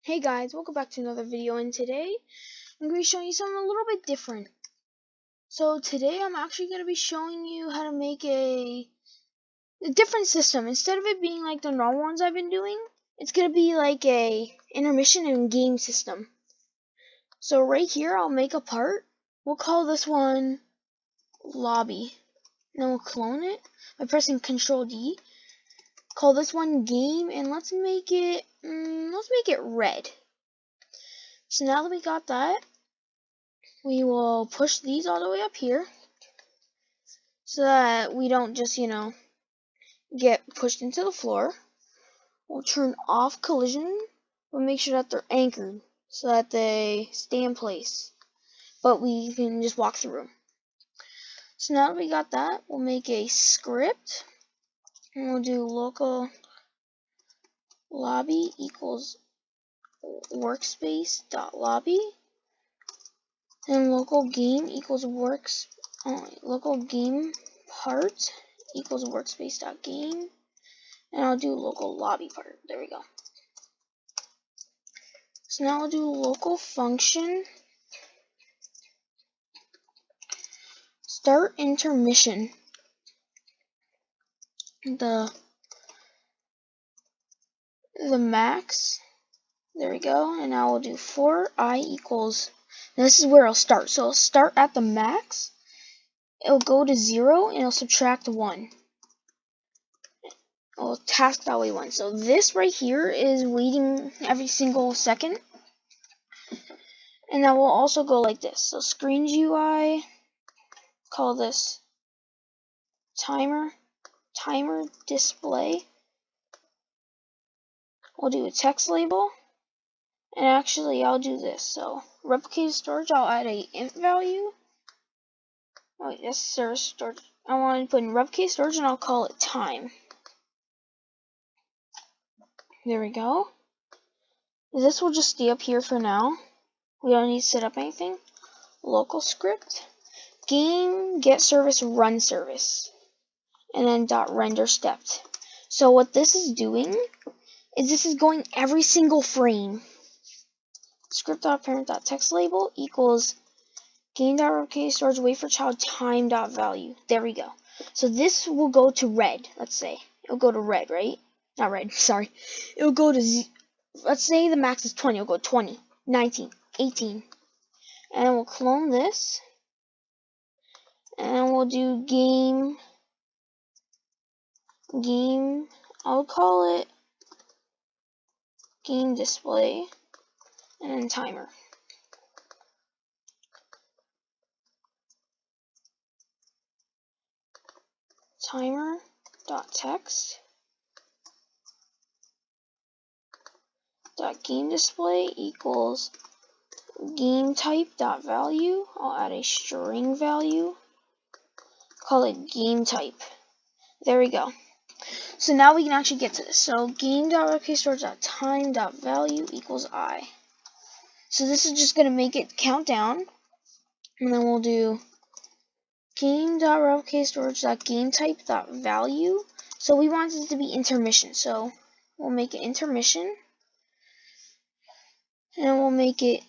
Hey guys, welcome back to another video, and today I'm going to be showing you something a little bit different. So today I'm actually going to be showing you how to make a different system. Instead of it being like the normal ones I've been doing, it's going to be like a intermission and game system. So right here I'll make a part. We'll call this one lobby. Then we'll clone it by pressing Ctrl D. Call this one game, and let's make it red. So now that we got that, we will push these all the way up here so that we don't just, get pushed into the floor. We'll turn off collision. We'll make sure that they're anchored so that they stay in place, but we can just walk through them. So now that we got that, we'll make a script, and we'll do local lobby equals workspace.lobby, and local game equals local game part equals workspace.game, and I'll do local lobby part. There we go. So now I'll do local function start intermission. The max. There we go. And now we'll do for I equals. This is where it'll start. So it'll start at the max. It'll go to 0 and it'll subtract 1. It'll task that way 1. So this right here is waiting every single second. And that will also go like this. So screen GUI, call this timer display. We'll do a text label, and actually I'll do this. So replicated storage, I'll add a int value. Oh wait, that's service storage. I want to put in replicated storage, and I'll call it time. There we go. This will just stay up here for now. We don't need to set up anything. Local script, game get service run service, and then dot render stepped. So what this is doing is this is going every single frame. Script.parent.textLabel equals game.replicated storage wait for child time.value. There we go. So this will go to red, let's say. It'll go to red, right? Not red, sorry. It'll go to let's say the max is 20. It'll go 20, 19, 18. And we'll clone this. And we'll do game, I'll call it game display, and then timer. Timer.text game display equals game type.value. I'll add a string value. Call it game type. There we go. So now we can actually get to this. So game.replicatedStorage.time.value equals I. So this is just going to make it count down. And then we'll do game.replicatedStorage.gameType.value. So we want it to be intermission. So we'll make it intermission. And we'll make it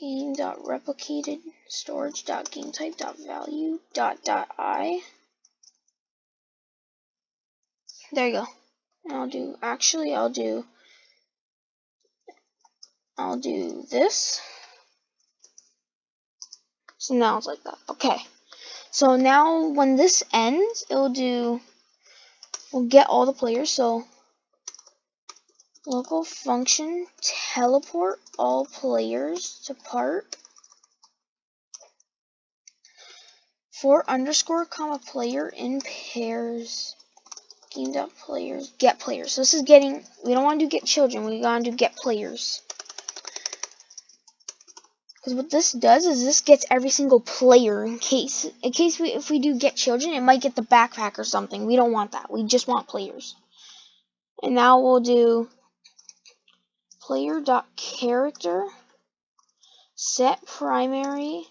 game.replicatedStorage.gameType.value.I. There you go. And I'll do this. So now it's like that. Okay. So now when this ends, we'll get all the players. So local function teleport all players to part for underscore comma player in pairs. Game.players get players. So this is getting, we don't want to do get children, we want to do get players. Because what this does is this gets every single player in case if we do get children, it might get the backpack or something. We don't want that. We just want players. And now we'll do player.character set primary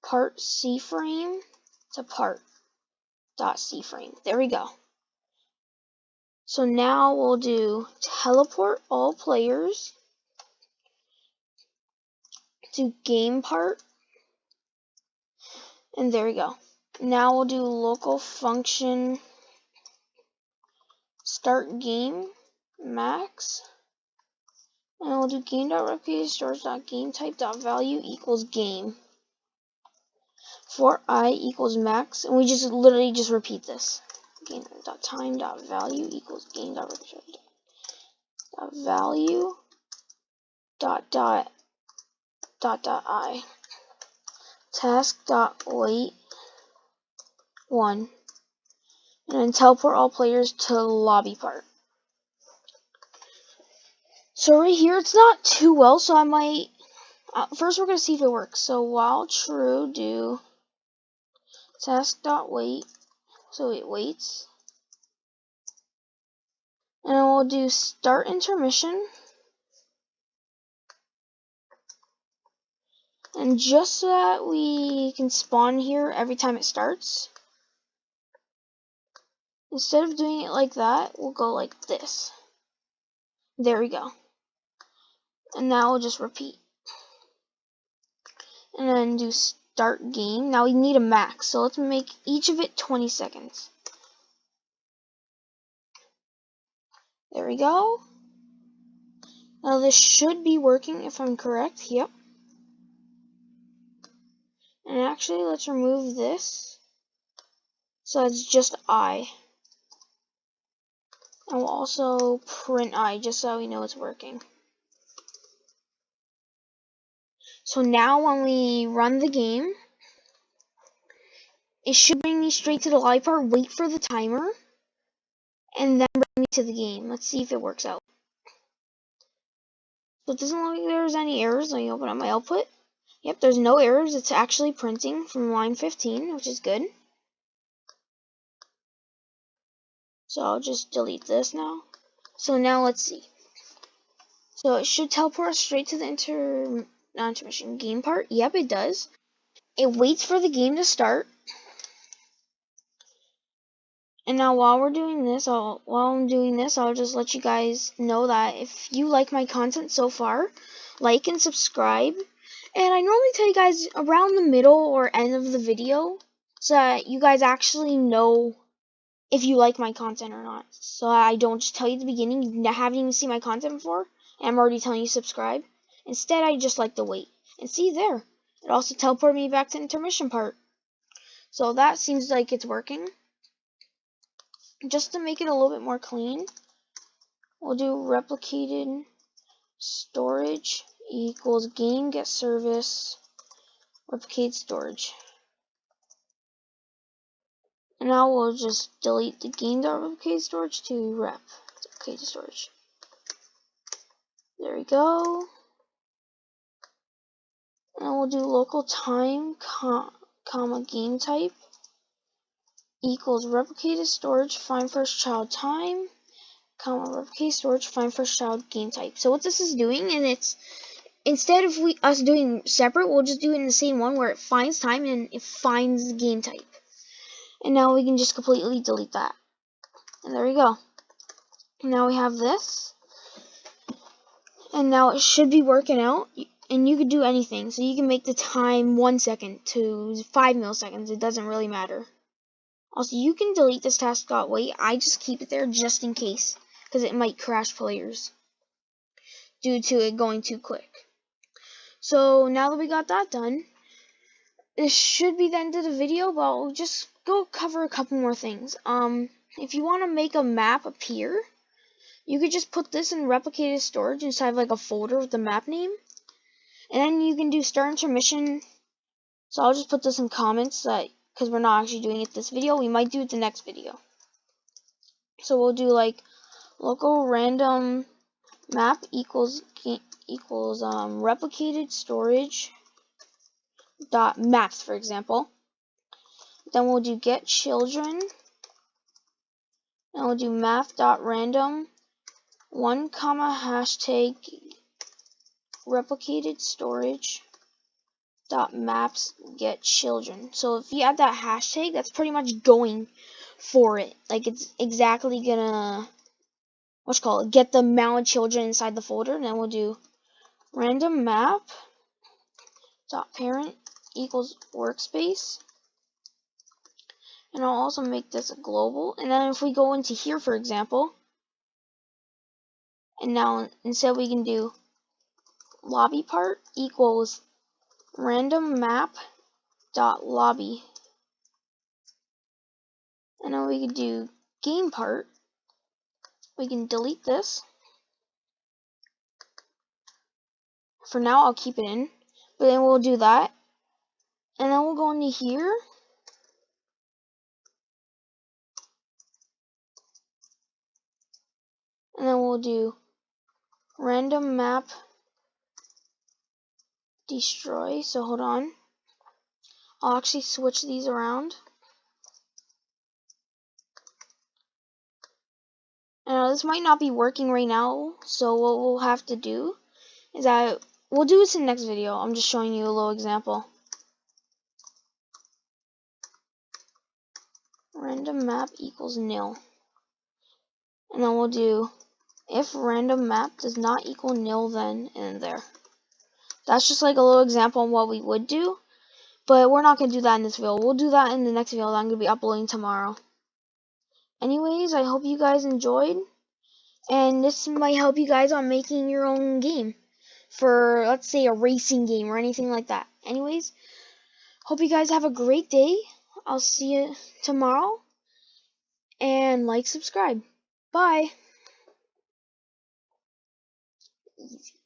part cframe to part.cframe. There we go. So now we'll do teleport all players to game part, and there we go. Now we'll do local function start game max, and we'll do game.repeatedStorage.gameType.value equals game for I equals max, and we just literally just repeat this. Game.time.value equals game.repeatedStorage.value I task.wait 1, and then teleport all players to the lobby part. So right here it's not too well, so I might first we're going to see if it works. So while true, do task.wait, so it waits, and we'll do start intermission, and just so that we can spawn here every time it starts, instead of doing it like that, we'll go like this. There we go. And now we'll just repeat. And then do start game. Now we need a max, so let's make each of it 20 seconds. There we go. Now this should be working if I'm correct. Yep. And actually, let's remove this. So it's just I. And we'll also print I, just so we know it's working. So now when we run the game, it should bring me straight to the live part, wait for the timer, and then bring me to the game. Let's see if it works out. So it doesn't look like there's any errors. Let me open up my output. Yep, there's no errors. It's actually printing from line 15, which is good. So I'll just delete this now. So now let's see. So it should teleport us straight to the intermission game part. Yep, it does. It waits for the game to start. And now while I'm doing this, I'll just let you guys know that if you like my content so far, like and subscribe. And I normally tell you guys around the middle or end of the video, so that you guys actually know if you like my content or not. So I don't just tell you at the beginning, you haven't even seen my content before, and I'm already telling you subscribe. Instead, I just like to wait. And see there, it also teleported me back to the intermission part. So that seems like it's working. Just to make it a little bit more clean, we'll do replicated storage equals game get service replicate storage. And now we'll just delete the game.replicate storage to replicate storage. There we go. And we'll do local time, comma game type equals replicated storage find first child time, comma replicated storage find first child game type. So what this is doing, and it's instead of us doing separate, we'll just do it in the same one where it finds time and it finds the game type. And now we can just completely delete that. And there we go. Now we have this. And now it should be working out. And you could do anything. So you can make the time 1 second to 5 milliseconds. It doesn't really matter. Also, you can delete this task.wait. I just keep it there just in case, because it might crash players due to it going too quick. So now that we got that done, this should be the end of the video, but I'll just go cover a couple more things. If you want to make a map appear, you could just put this in replicated storage inside like a folder with the map name. And then you can do start intermission. So I'll just put this in comments because we're not actually doing it this video. We might do it the next video. So we'll do like local random map equals replicated storage dot maps, for example. Then we'll do get children, and we'll do math.random 1, hashtag replicated storage dot maps get children. So if you add that hashtag, that's pretty much going for it. Like it's exactly gonna get the amount of children inside the folder, and then we'll do random map dot parent equals workspace, and I'll also make this a global. And then if we go into here, for example, and now instead we can do lobby part equals random map dot lobby, and then we can do game part. We can delete this. For now, I'll keep it in, but then we'll do that, and then we'll go into here, and then we'll do random map destroy. So hold on, I'll actually switch these around. Now this might not be working right now, so what we'll have to do is that we'll do this in the next video. I'm just showing you a little example. Random map equals nil, and then we'll do if random map does not equal nil, then, and there. That's just like a little example on what we would do, but we're not going to do that in this video. We'll do that in the next video that I'm going to be uploading tomorrow. Anyways, I hope you guys enjoyed, and this might help you guys on making your own game for, let's say, a racing game or anything like that. Anyways, hope you guys have a great day. I'll see you tomorrow, and like, subscribe. Bye. Easy.